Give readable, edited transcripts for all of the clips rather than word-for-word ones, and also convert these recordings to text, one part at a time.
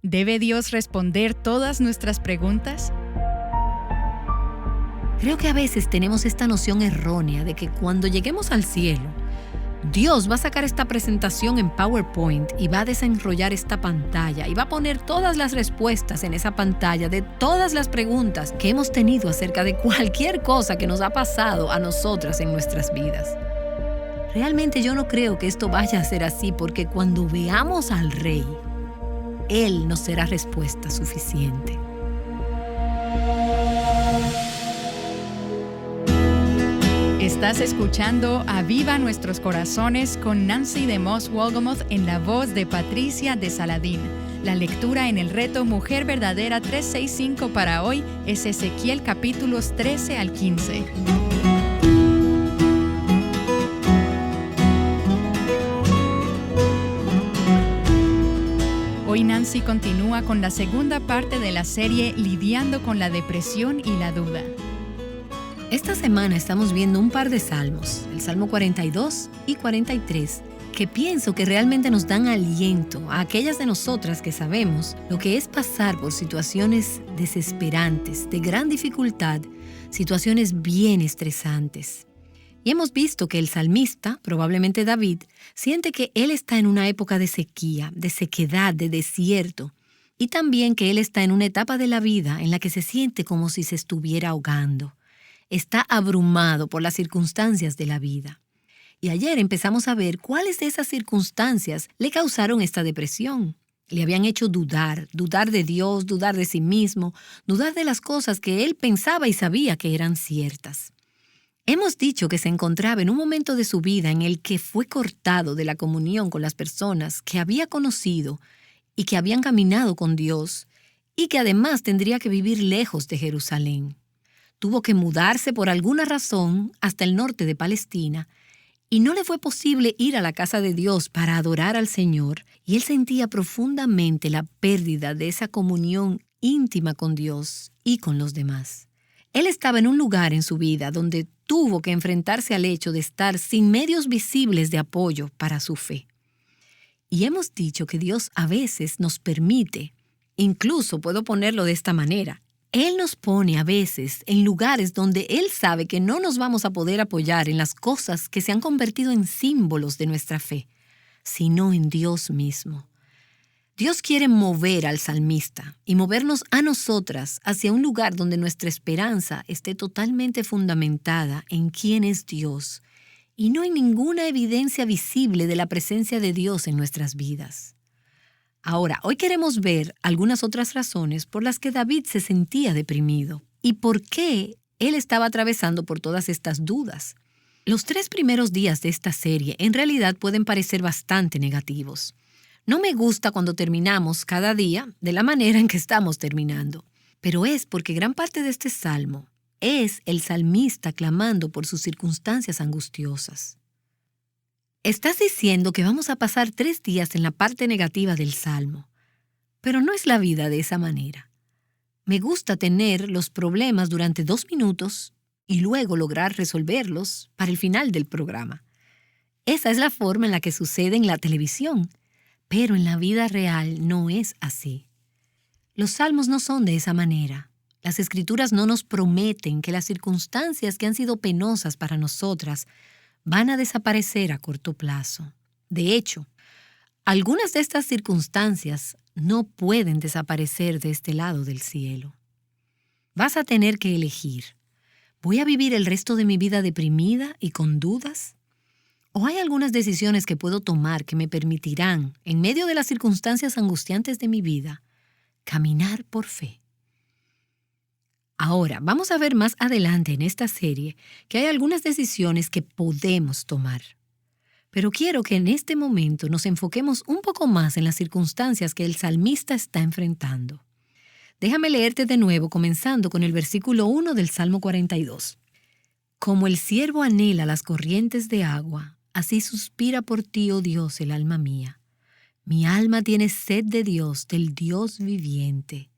¿Debe Dios responder todas nuestras preguntas? Creo que a veces tenemos esta noción errónea de que cuando lleguemos al cielo, Dios va a sacar esta presentación en PowerPoint y va a desenrollar esta pantalla y va a poner todas las respuestas en esa pantalla de todas las preguntas que hemos tenido acerca de cualquier cosa que nos ha pasado a nosotras en nuestras vidas. Realmente yo no creo que esto vaya a ser así, porque cuando veamos al Rey, Él nos será respuesta suficiente. Estás escuchando Aviva Nuestros Corazones con Nancy DeMoss Wolgemuth en la voz de Patricia de Saladín. La lectura en el reto Mujer Verdadera 365 para hoy es Ezequiel capítulos 13 al 15. Hoy Nancy continúa con la segunda parte de la serie Lidiando con la depresión y la duda. Esta semana estamos viendo un par de salmos, el Salmo 42 y 43, que pienso que realmente nos dan aliento a aquellas de nosotras que sabemos lo que es pasar por situaciones desesperantes, de gran dificultad, situaciones bien estresantes. Y hemos visto que el salmista, probablemente David, siente que él está en una época de sequía, de sequedad, de desierto, y también que él está en una etapa de la vida en la que se siente como si se estuviera ahogando. Está abrumado por las circunstancias de la vida. Y ayer empezamos a ver cuáles de esas circunstancias le causaron esta depresión. Le habían hecho dudar de Dios, dudar de sí mismo, dudar de las cosas que él pensaba y sabía que eran ciertas. Hemos dicho que se encontraba en un momento de su vida en el que fue cortado de la comunión con las personas que había conocido y que habían caminado con Dios, y que además tendría que vivir lejos de Jerusalén. Tuvo que mudarse por alguna razón hasta el norte de Palestina, y no le fue posible ir a la casa de Dios para adorar al Señor, y él sentía profundamente la pérdida de esa comunión íntima con Dios y con los demás. Él estaba en un lugar en su vida donde tuvo que enfrentarse al hecho de estar sin medios visibles de apoyo para su fe. Y hemos dicho que Dios a veces nos permite, incluso puedo ponerlo de esta manera, Él nos pone a veces en lugares donde Él sabe que no nos vamos a poder apoyar en las cosas que se han convertido en símbolos de nuestra fe, sino en Dios mismo. Dios quiere mover al salmista y movernos a nosotras hacia un lugar donde nuestra esperanza esté totalmente fundamentada en quién es Dios y no en ninguna evidencia visible de la presencia de Dios en nuestras vidas. Ahora, hoy queremos ver algunas otras razones por las que David se sentía deprimido y por qué él estaba atravesando por todas estas dudas. Los 3 primeros días de esta serie en realidad pueden parecer bastante negativos. No me gusta cuando terminamos cada día de la manera en que estamos terminando, pero es porque gran parte de este salmo es el salmista clamando por sus circunstancias angustiosas. Estás diciendo que vamos a pasar 3 días en la parte negativa del salmo, pero no es la vida de esa manera. Me gusta tener los problemas durante 2 minutos y luego lograr resolverlos para el final del programa. Esa es la forma en la que sucede en la televisión. Pero en la vida real no es así. Los salmos no son de esa manera. Las Escrituras no nos prometen que las circunstancias que han sido penosas para nosotras van a desaparecer a corto plazo. De hecho, algunas de estas circunstancias no pueden desaparecer de este lado del cielo. Vas a tener que elegir. ¿Voy a vivir el resto de mi vida deprimida y con dudas? ¿O hay algunas decisiones que puedo tomar que me permitirán, en medio de las circunstancias angustiantes de mi vida, caminar por fe? Ahora, vamos a ver más adelante en esta serie que hay algunas decisiones que podemos tomar. Pero quiero que en este momento nos enfoquemos un poco más en las circunstancias que el salmista está enfrentando. Déjame leerte de nuevo, comenzando con el versículo 1 del Salmo 42. Como el ciervo anhela las corrientes de agua, así suspira por ti, oh Dios, el alma mía. Mi alma tiene sed de Dios, del Dios viviente.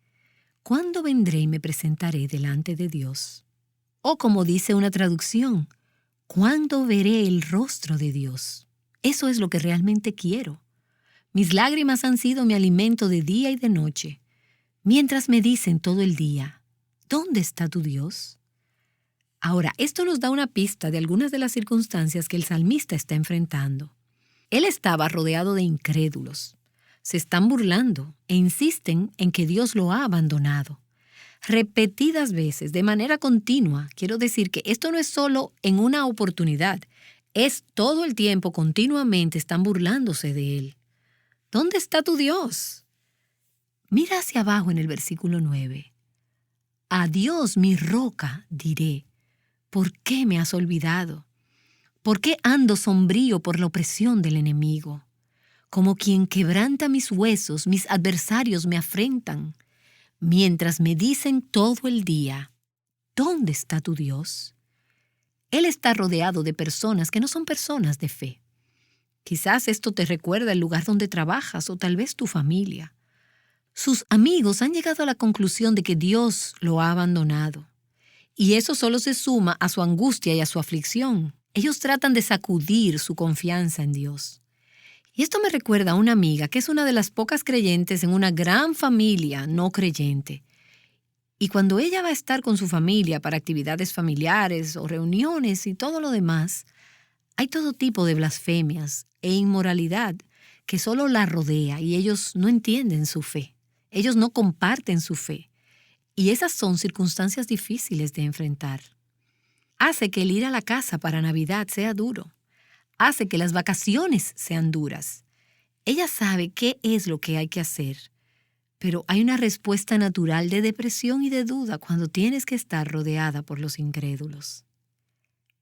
¿Cuándo vendré y me presentaré delante de Dios? O como dice una traducción, ¿cuándo veré el rostro de Dios? Eso es lo que realmente quiero. Mis lágrimas han sido mi alimento de día y de noche, mientras me dicen todo el día, ¿dónde está tu Dios? Ahora, esto nos da una pista de algunas de las circunstancias que el salmista está enfrentando. Él estaba rodeado de incrédulos. Se están burlando e insisten en que Dios lo ha abandonado. Repetidas veces, de manera continua, quiero decir que esto no es solo en una oportunidad, es todo el tiempo, continuamente están burlándose de él. ¿Dónde está tu Dios? Mira hacia abajo en el versículo 9. A Dios, mi roca, diré, ¿por qué me has olvidado? ¿Por qué ando sombrío por la opresión del enemigo? Como quien quebranta mis huesos, mis adversarios me afrentan, mientras me dicen todo el día, ¿dónde está tu Dios? Él está rodeado de personas que no son personas de fe. Quizás esto te recuerda el lugar donde trabajas o tal vez tu familia. Sus amigos han llegado a la conclusión de que Dios lo ha abandonado. Y eso solo se suma a su angustia y a su aflicción. Ellos tratan de sacudir su confianza en Dios. Y esto me recuerda a una amiga que es una de las pocas creyentes en una gran familia no creyente. Y cuando ella va a estar con su familia para actividades familiares o reuniones y todo lo demás, hay todo tipo de blasfemias e inmoralidad que solo la rodea y ellos no entienden su fe. Ellos no comparten su fe. Y esas son circunstancias difíciles de enfrentar. Hace que el ir a la casa para Navidad sea duro. Hace que las vacaciones sean duras. Ella sabe qué es lo que hay que hacer, pero hay una respuesta natural de depresión y de duda cuando tienes que estar rodeada por los incrédulos.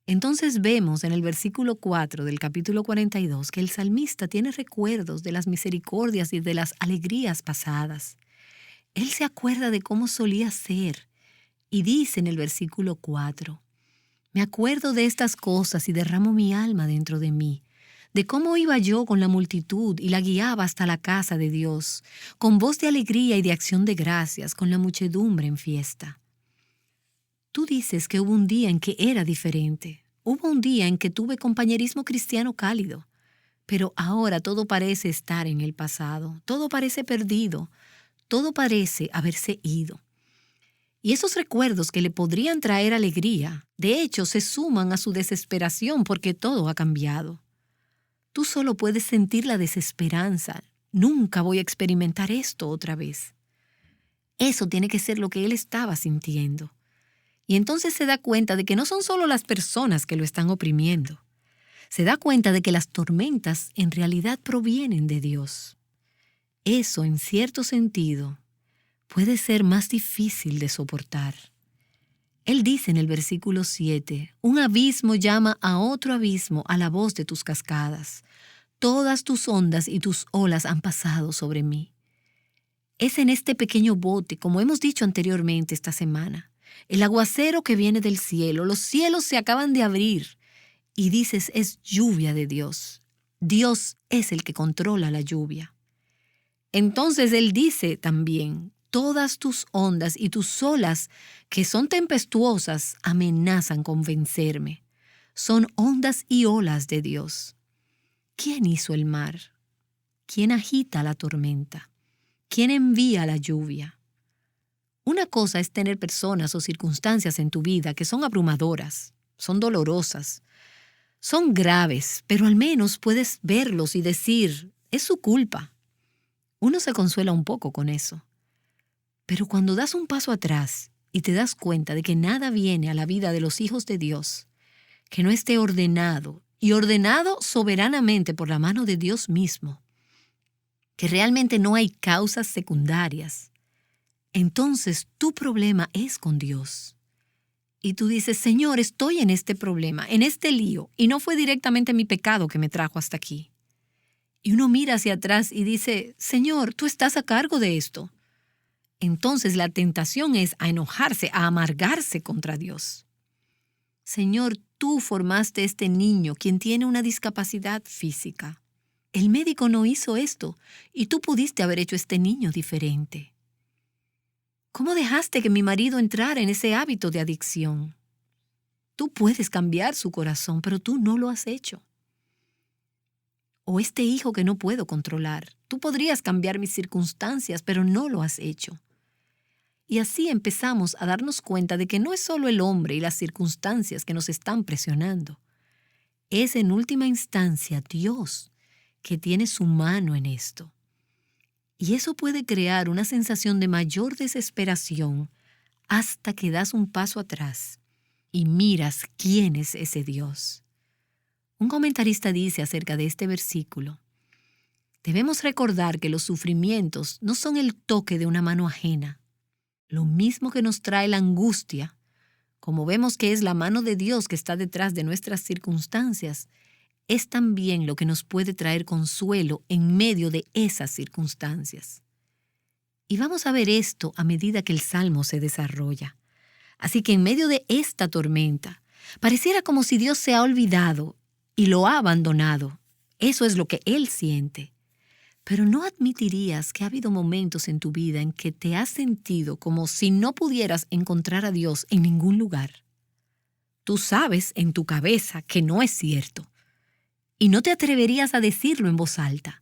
Entonces vemos en el versículo 4 del capítulo 42 que el salmista tiene recuerdos de las misericordias y de las alegrías pasadas. Él se acuerda de cómo solía ser y dice en el versículo 4, me acuerdo de estas cosas y derramo mi alma dentro de mí, de cómo iba yo con la multitud y la guiaba hasta la casa de Dios, con voz de alegría y de acción de gracias, con la muchedumbre en fiesta. Tú dices que hubo un día en que era diferente, hubo un día en que tuve compañerismo cristiano cálido, pero ahora todo parece estar en el pasado, todo parece perdido, todo parece haberse ido. Y esos recuerdos que le podrían traer alegría, de hecho, se suman a su desesperación porque todo ha cambiado. Tú solo puedes sentir la desesperanza. Nunca voy a experimentar esto otra vez. Eso tiene que ser lo que él estaba sintiendo. Y entonces se da cuenta de que no son solo las personas que lo están oprimiendo. Se da cuenta de que las tormentas en realidad provienen de Dios. Eso, en cierto sentido, puede ser más difícil de soportar. Él dice en el versículo 7, un abismo llama a otro abismo a la voz de tus cascadas. Todas tus ondas y tus olas han pasado sobre mí. Es en este pequeño bote, como hemos dicho anteriormente esta semana, el aguacero que viene del cielo, los cielos se acaban de abrir y dices, es lluvia de Dios. Dios es el que controla la lluvia. Entonces él dice también, todas tus ondas y tus olas, que son tempestuosas, amenazan con vencerme. Son ondas y olas de Dios. ¿Quién hizo el mar? ¿Quién agita la tormenta? ¿Quién envía la lluvia? Una cosa es tener personas o circunstancias en tu vida que son abrumadoras, son dolorosas, son graves, pero al menos puedes verlos y decir, es su culpa. Uno se consuela un poco con eso. Pero cuando das un paso atrás y te das cuenta de que nada viene a la vida de los hijos de Dios, que no esté ordenado y ordenado soberanamente por la mano de Dios mismo, que realmente no hay causas secundarias, entonces tu problema es con Dios. Y tú dices, Señor, estoy en este problema, en este lío, y no fue directamente mi pecado que me trajo hasta aquí. Y uno mira hacia atrás y dice, Señor, tú estás a cargo de esto. Entonces la tentación es a enojarse, a amargarse contra Dios. Señor, tú formaste este niño quien tiene una discapacidad física. El médico no hizo esto y tú pudiste haber hecho este niño diferente. ¿Cómo dejaste que mi marido entrara en ese hábito de adicción? Tú puedes cambiar su corazón, pero tú no lo has hecho. O este hijo que no puedo controlar. Tú podrías cambiar mis circunstancias, pero no lo has hecho. Y así empezamos a darnos cuenta de que no es solo el hombre y las circunstancias que nos están presionando. Es en última instancia Dios que tiene su mano en esto. Y eso puede crear una sensación de mayor desesperación hasta que das un paso atrás y miras quién es ese Dios. Un comentarista dice acerca de este versículo: debemos recordar que los sufrimientos no son el toque de una mano ajena. Lo mismo que nos trae la angustia, como vemos que es la mano de Dios que está detrás de nuestras circunstancias, es también lo que nos puede traer consuelo en medio de esas circunstancias. Y vamos a ver esto a medida que el Salmo se desarrolla. Así que en medio de esta tormenta, pareciera como si Dios se ha olvidado y lo ha abandonado. Eso es lo que Él siente. Pero ¿no admitirías que ha habido momentos en tu vida en que te has sentido como si no pudieras encontrar a Dios en ningún lugar? Tú sabes en tu cabeza que no es cierto y no te atreverías a decirlo en voz alta,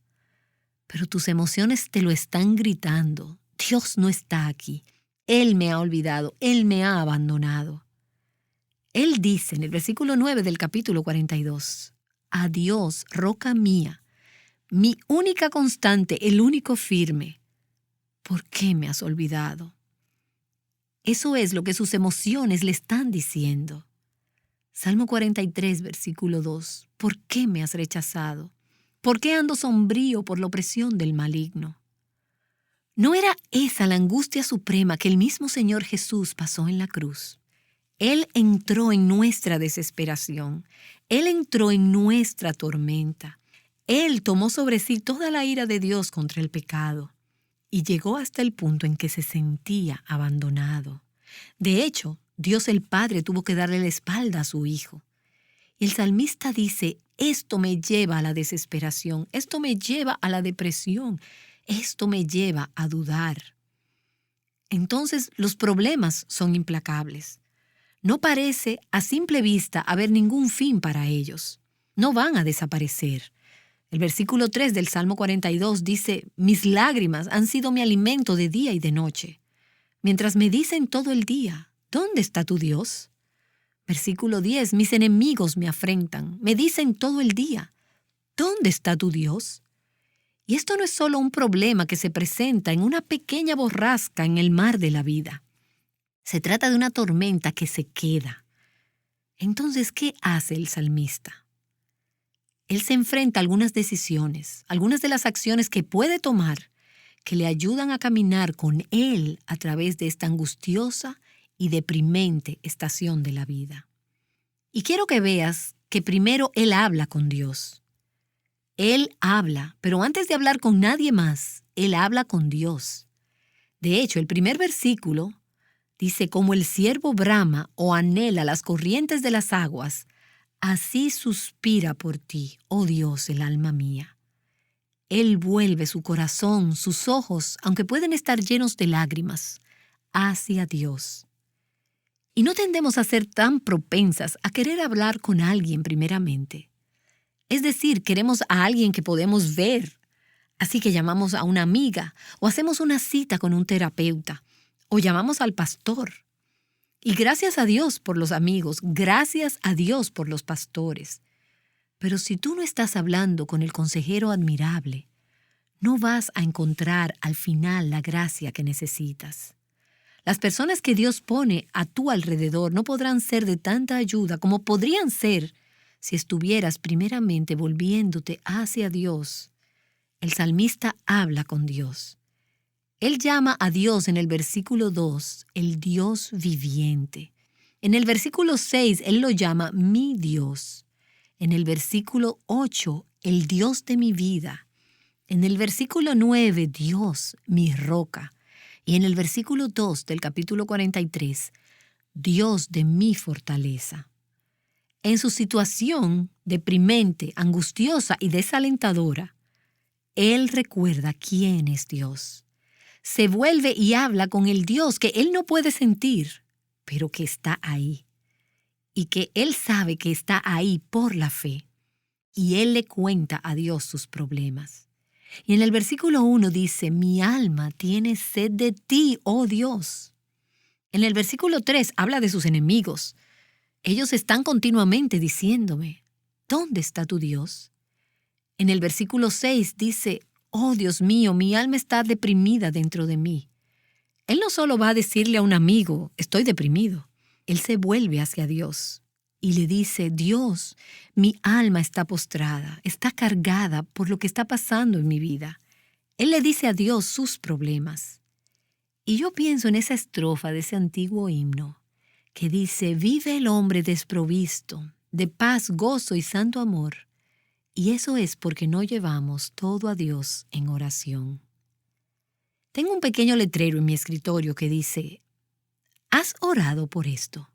pero tus emociones te lo están gritando. Dios no está aquí. Él me ha olvidado. Él me ha abandonado. Él dice en el versículo 9 del capítulo 42, «Adiós, roca mía, mi única constante, el único firme. ¿Por qué me has olvidado?». Eso es lo que sus emociones le están diciendo. Salmo 43, versículo 2. «¿Por qué me has rechazado? ¿Por qué ando sombrío por la opresión del maligno?». ¿No era esa la angustia suprema que el mismo Señor Jesús pasó en la cruz? Él entró en nuestra desesperación. Él entró en nuestra tormenta. Él tomó sobre sí toda la ira de Dios contra el pecado y llegó hasta el punto en que se sentía abandonado. De hecho, Dios el Padre tuvo que darle la espalda a su Hijo. Y el salmista dice: esto me lleva a la desesperación, esto me lleva a la depresión, esto me lleva a dudar. Entonces, los problemas son implacables. No parece a simple vista haber ningún fin para ellos. No van a desaparecer. El versículo 3 del Salmo 42 dice: «Mis lágrimas han sido mi alimento de día y de noche, mientras me dicen todo el día, ¿dónde está tu Dios?». Versículo 10, «Mis enemigos me afrentan, me dicen todo el día, ¿dónde está tu Dios?». Y esto no es solo un problema que se presenta en una pequeña borrasca en el mar de la vida. Se trata de una tormenta que se queda. Entonces, ¿qué hace el salmista? Él se enfrenta a algunas decisiones, algunas de las acciones que puede tomar que le ayudan a caminar con él a través de esta angustiosa y deprimente estación de la vida. Y quiero que veas que primero él habla con Dios. Él habla, pero antes de hablar con nadie más, él habla con Dios. De hecho, el primer versículo dice: «Como el ciervo brama o anhela las corrientes de las aguas, así suspira por ti, oh Dios, el alma mía». Él vuelve su corazón, sus ojos, aunque pueden estar llenos de lágrimas, hacia Dios. Y no tendemos a ser tan propensas a querer hablar con alguien primeramente. Es decir, queremos a alguien que podemos ver, así que llamamos a una amiga o hacemos una cita con un terapeuta o llamamos al pastor. Y gracias a Dios por los amigos, gracias a Dios por los pastores. Pero si tú no estás hablando con el consejero admirable, no vas a encontrar al final la gracia que necesitas. Las personas que Dios pone a tu alrededor no podrán ser de tanta ayuda como podrían ser si estuvieras primeramente volviéndote hacia Dios. El salmista habla con Dios. Él llama a Dios en el versículo 2, el Dios viviente. En el versículo 6, él lo llama mi Dios. En el versículo 8, el Dios de mi vida. En el versículo 9, Dios, mi roca. Y en el versículo 2 del capítulo 43, Dios de mi fortaleza. En su situación deprimente, angustiosa y desalentadora, él recuerda quién es Dios. Se vuelve y habla con el Dios que él no puede sentir, pero que está ahí. Y que él sabe que está ahí por la fe. y él le cuenta a Dios sus problemas. Y en el versículo 1 dice, mi alma tiene sed de ti, oh Dios. En el versículo 3 habla de sus enemigos. Ellos están continuamente diciéndome, ¿dónde está tu Dios? En el versículo 6 dice, oh Dios mío, mi alma está deprimida dentro de mí. Él no solo va a decirle a un amigo, estoy deprimido. Él se vuelve hacia Dios y le dice, Dios, mi alma está postrada, está cargada por lo que está pasando en mi vida. Él le dice a Dios sus problemas. Y yo pienso en esa estrofa de ese antiguo himno que dice, vive el hombre desprovisto de paz, gozo y santo amor. Y eso es porque no llevamos todo a Dios en oración. Tengo un pequeño letrero en mi escritorio que dice, ¿has orado por esto?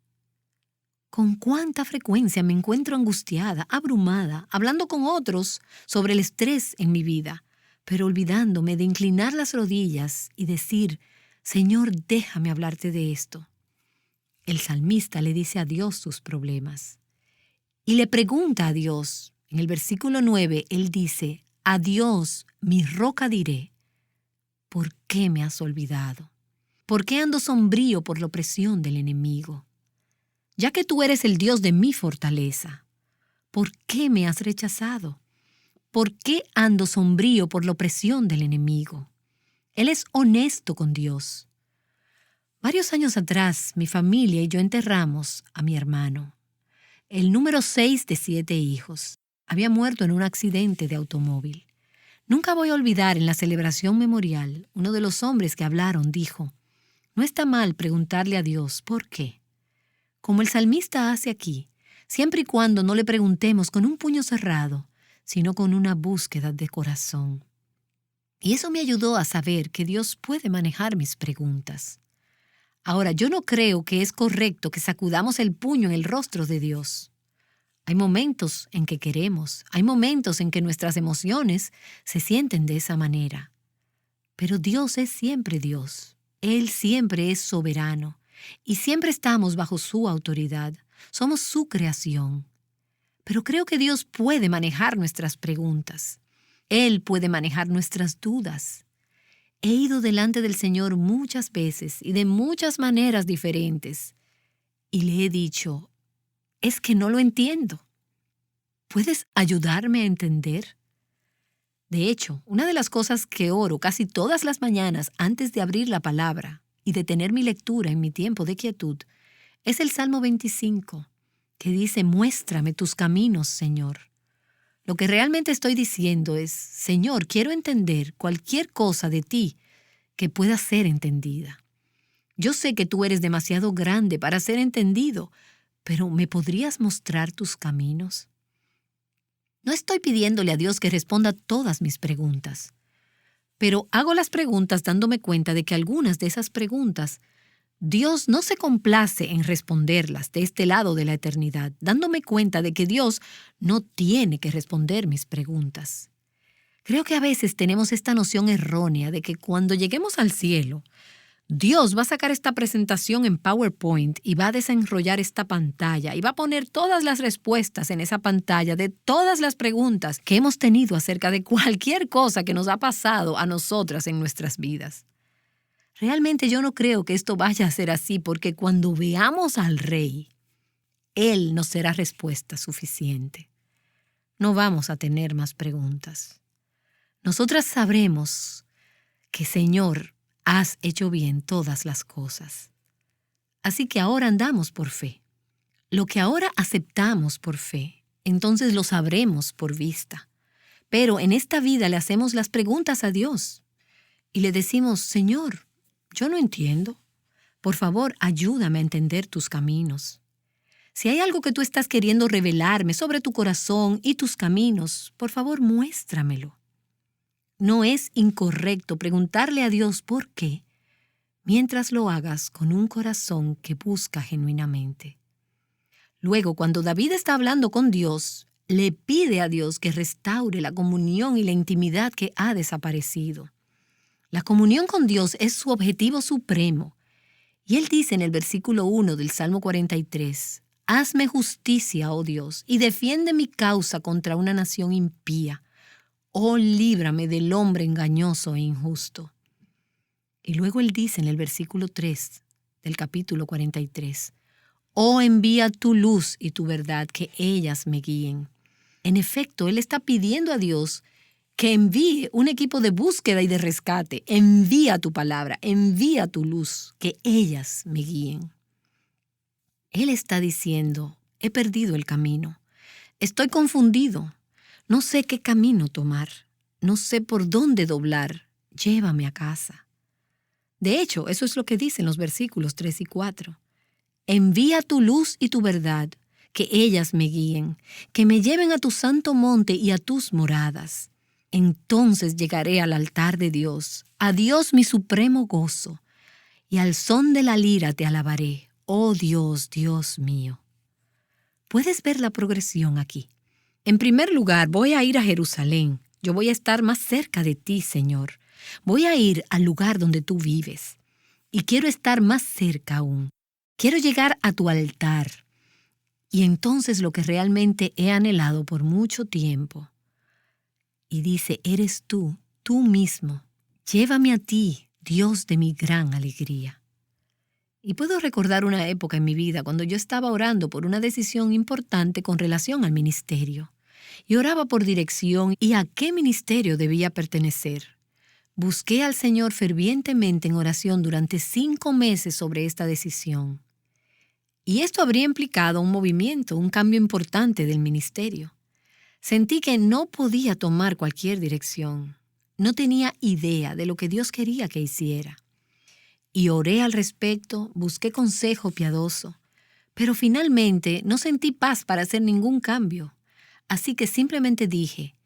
¿Con cuánta frecuencia me encuentro angustiada, abrumada, hablando con otros sobre el estrés en mi vida, pero olvidándome de inclinar las rodillas y decir, Señor, déjame hablarte de esto? El salmista le dice a Dios sus problemas y le pregunta a Dios. En el versículo 9, él dice, a Dios, mi roca diré, ¿por qué me has olvidado? ¿Por qué ando sombrío por la opresión del enemigo? Ya que tú eres el Dios de mi fortaleza, ¿por qué me has rechazado? ¿Por qué ando sombrío por la opresión del enemigo? Él es honesto con Dios. Varios años atrás, mi familia y yo enterramos a mi hermano, el número 6 de 7 hijos. Había muerto en un accidente de automóvil. Nunca voy a olvidar en la celebración memorial, uno de los hombres que hablaron dijo, no está mal preguntarle a Dios ¿por qué? Como el salmista hace aquí, siempre y cuando no le preguntemos con un puño cerrado, sino con una búsqueda de corazón. Y eso me ayudó a saber que Dios puede manejar mis preguntas. Ahora, yo no creo que es correcto que sacudamos el puño en el rostro de Dios. Hay momentos en que queremos, hay momentos en que nuestras emociones se sienten de esa manera. Pero Dios es siempre Dios. Él siempre es soberano y siempre estamos bajo su autoridad. Somos su creación. Pero creo que Dios puede manejar nuestras preguntas. Él puede manejar nuestras dudas. He ido delante del Señor muchas veces y de muchas maneras diferentes. Y le he dicho, es que no lo entiendo. ¿Puedes ayudarme a entender? De hecho, una de las cosas que oro casi todas las mañanas antes de abrir la palabra y de tener mi lectura en mi tiempo de quietud es el Salmo 25, que dice, muéstrame tus caminos, Señor. Lo que realmente estoy diciendo es, Señor, quiero entender cualquier cosa de ti que pueda ser entendida. Yo sé que tú eres demasiado grande para ser entendido, pero ¿me podrías mostrar tus caminos? No estoy pidiéndole a Dios que responda todas mis preguntas, pero hago las preguntas dándome cuenta de que algunas de esas preguntas Dios no se complace en responderlas de este lado de la eternidad, dándome cuenta de que Dios no tiene que responder mis preguntas. Creo que a veces tenemos esta noción errónea de que cuando lleguemos al cielo, Dios va a sacar esta presentación en PowerPoint y va a desenrollar esta pantalla y va a poner todas las respuestas en esa pantalla de todas las preguntas que hemos tenido acerca de cualquier cosa que nos ha pasado a nosotras en nuestras vidas. Realmente yo no creo que esto vaya a ser así porque cuando veamos al Rey, Él nos será respuesta suficiente. No vamos a tener más preguntas. Nosotras sabremos que, Señor, has hecho bien todas las cosas. Así que ahora andamos por fe. Lo que ahora aceptamos por fe, entonces lo sabremos por vista. Pero en esta vida le hacemos las preguntas a Dios y le decimos, Señor, yo no entiendo. Por favor, ayúdame a entender tus caminos. Si hay algo que tú estás queriendo revelarme sobre tu corazón y tus caminos, por favor, muéstramelo. No es incorrecto preguntarle a Dios por qué, mientras lo hagas con un corazón que busca genuinamente. Luego, cuando David está hablando con Dios, le pide a Dios que restaure la comunión y la intimidad que ha desaparecido. La comunión con Dios es su objetivo supremo. Y él dice en el versículo 1 del Salmo 43, Hazme justicia, oh Dios, y defiende mi causa contra una nación impía. Oh, líbrame del hombre engañoso e injusto. Y luego él dice en el versículo 3 del capítulo 43, oh, envía tu luz y tu verdad, que ellas me guíen. En efecto, él está pidiendo a Dios que envíe un equipo de búsqueda y de rescate. Envía tu palabra, envía tu luz, que ellas me guíen. Él está diciendo, he perdido el camino, estoy confundido, no sé qué camino tomar, no sé por dónde doblar, llévame a casa. De hecho, eso es lo que dicen los versículos 3 y 4. Envía tu luz y tu verdad, que ellas me guíen, que me lleven a tu santo monte y a tus moradas. Entonces llegaré al altar de Dios, a Dios mi supremo gozo, y al son de la lira te alabaré. Oh Dios, Dios mío. ¿Puedes ver la progresión aquí? En primer lugar, voy a ir a Jerusalén. Yo voy a estar más cerca de ti, Señor. Voy a ir al lugar donde tú vives. Y quiero estar más cerca aún. Quiero llegar a tu altar. Y entonces lo que realmente he anhelado por mucho tiempo. Y dice, eres tú mismo. Llévame a ti, Dios de mi gran alegría. Y puedo recordar una época en mi vida cuando yo estaba orando por una decisión importante con relación al ministerio. Y oraba por dirección y a qué ministerio debía pertenecer. Busqué al Señor fervientemente en oración durante 5 meses sobre esta decisión. Y esto habría implicado un movimiento, un cambio importante del ministerio. Sentí que no podía tomar cualquier dirección. No tenía idea de lo que Dios quería que hiciera. Y oré al respecto, busqué consejo piadoso, pero finalmente no sentí paz para hacer ningún cambio. Así que simplemente dije,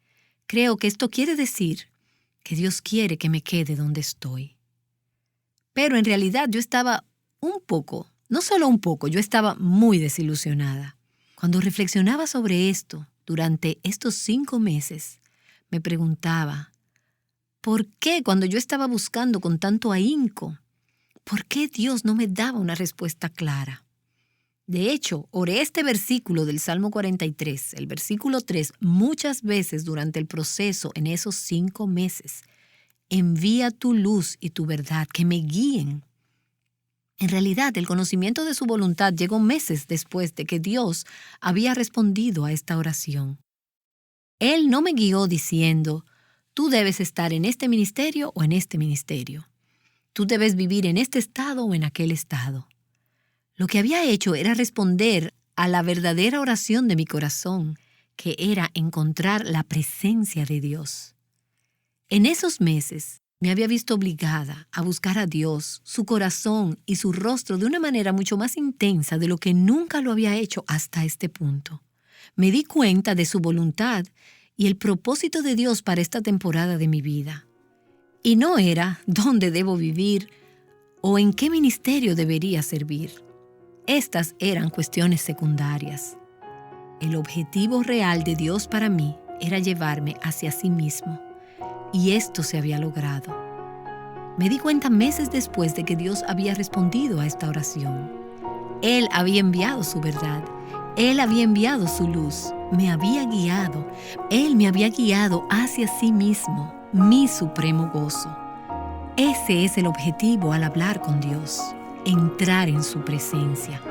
creo que esto quiere decir que Dios quiere que me quede donde estoy. Pero en realidad yo estaba no solo un poco, yo estaba muy desilusionada. Cuando reflexionaba sobre esto durante estos 5 meses, me preguntaba, ¿por qué cuando yo estaba buscando con tanto ahínco? ¿Por qué Dios no me daba una respuesta clara? De hecho, oré este versículo del Salmo 43, el versículo 3, muchas veces durante el proceso en esos 5 meses. Envía tu luz y tu verdad, que me guíen. En realidad, el conocimiento de su voluntad llegó meses después de que Dios había respondido a esta oración. Él no me guió diciendo, tú debes estar en este ministerio o en este ministerio. Tú debes vivir en este estado o en aquel estado. Lo que había hecho era responder a la verdadera oración de mi corazón, que era encontrar la presencia de Dios. En esos meses me había visto obligada a buscar a Dios, su corazón y su rostro de una manera mucho más intensa de lo que nunca lo había hecho hasta este punto. Me di cuenta de su voluntad y el propósito de Dios para esta temporada de mi vida. Y no era dónde debo vivir o en qué ministerio debería servir. Estas eran cuestiones secundarias. El objetivo real de Dios para mí era llevarme hacia sí mismo. Y esto se había logrado. Me di cuenta meses después de que Dios había respondido a esta oración. Él había enviado su verdad. Él había enviado su luz. Me había guiado. Él me había guiado hacia sí mismo. Mi supremo gozo. Ese es el objetivo al hablar con Dios, entrar en su presencia.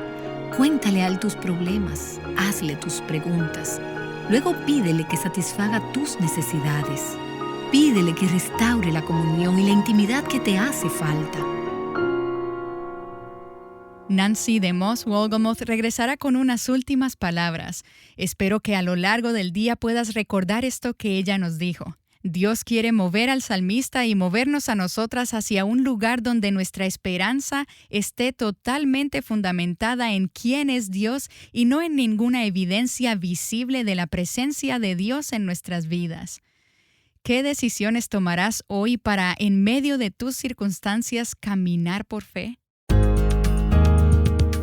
Cuéntale a él tus problemas, hazle tus preguntas. Luego pídele que satisfaga tus necesidades. Pídele que restaure la comunión y la intimidad que te hace falta. Nancy DeMoss Wolgemuth regresará con unas últimas palabras. Espero que a lo largo del día puedas recordar esto que ella nos dijo. Dios quiere mover al salmista y movernos a nosotras hacia un lugar donde nuestra esperanza esté totalmente fundamentada en quién es Dios y no en ninguna evidencia visible de la presencia de Dios en nuestras vidas. ¿Qué decisiones tomarás hoy para, en medio de tus circunstancias, caminar por fe?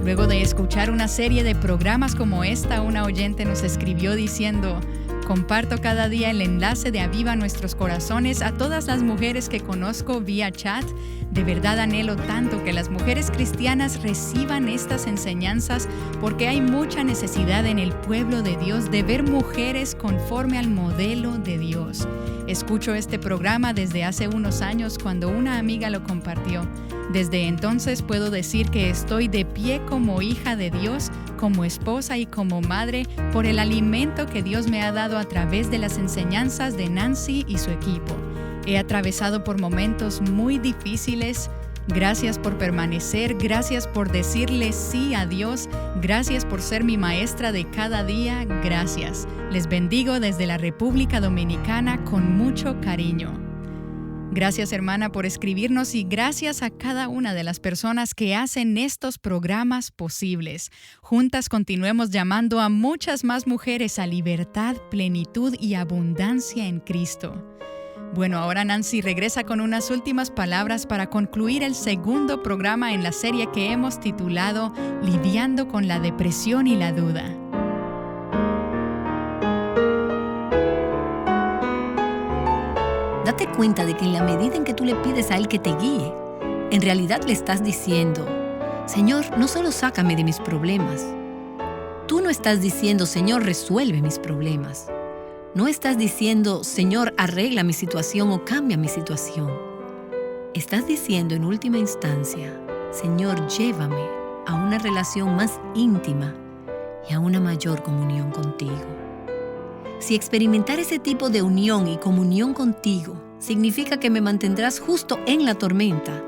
Luego de escuchar una serie de programas como esta, una oyente nos escribió diciendo: comparto cada día el enlace de Aviva Nuestros Corazones a todas las mujeres que conozco vía chat. De verdad anhelo tanto que las mujeres cristianas reciban estas enseñanzas porque hay mucha necesidad en el pueblo de Dios de ver mujeres conforme al modelo de Dios. Escucho este programa desde hace unos años cuando una amiga lo compartió. Desde entonces puedo decir que estoy de pie como hija de Dios, como esposa y como madre por el alimento que Dios me ha dado a través de las enseñanzas de Nancy y su equipo. He atravesado por momentos muy difíciles. Gracias por permanecer, gracias por decirle sí a Dios, gracias por ser mi maestra de cada día, gracias. Les bendigo desde la República Dominicana con mucho cariño. Gracias, hermana, por escribirnos y gracias a cada una de las personas que hacen estos programas posibles. Juntas continuemos llamando a muchas más mujeres a libertad, plenitud y abundancia en Cristo. Bueno, ahora Nancy regresa con unas últimas palabras para concluir el segundo programa en la serie que hemos titulado Lidiando con la depresión y la duda. Date cuenta de que en la medida en que tú le pides a Él que te guíe, en realidad le estás diciendo, Señor, no solo sácame de mis problemas. Tú no estás diciendo, Señor, resuelve mis problemas. No estás diciendo, Señor, arregla mi situación o cambia mi situación. Estás diciendo en última instancia, Señor, llévame a una relación más íntima y a una mayor comunión contigo. Si experimentar ese tipo de unión y comunión contigo significa que me mantendrás justo en la tormenta,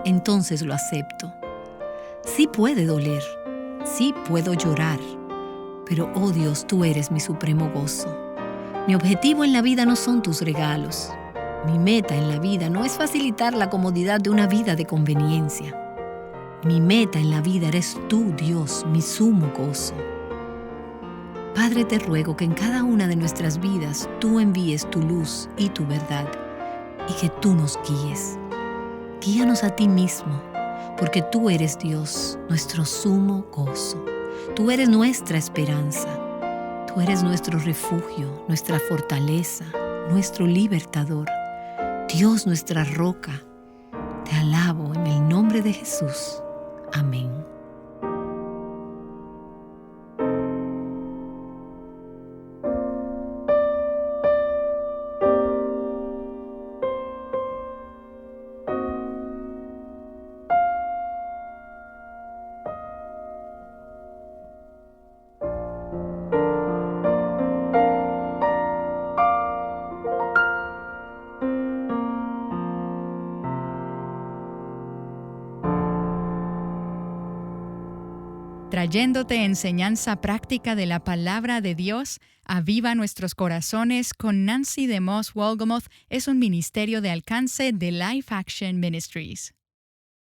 entonces lo acepto. Sí puede doler, sí puedo llorar, pero, oh Dios, tú eres mi supremo gozo. Mi objetivo en la vida no son tus regalos. Mi meta en la vida no es facilitar la comodidad de una vida de conveniencia. Mi meta en la vida eres tú, Dios, mi sumo gozo. Padre, te ruego que en cada una de nuestras vidas tú envíes tu luz y tu verdad y que tú nos guíes. Guíanos a ti mismo, porque tú eres Dios, nuestro sumo gozo. Tú eres nuestra esperanza. Tú eres nuestro refugio, nuestra fortaleza, nuestro libertador. Dios, nuestra roca. Te alabo en el nombre de Jesús. Amén. Trayéndote enseñanza práctica de la palabra de Dios, Aviva Nuestros Corazones con Nancy DeMoss Wolgemuth es un ministerio de alcance de Life Action Ministries.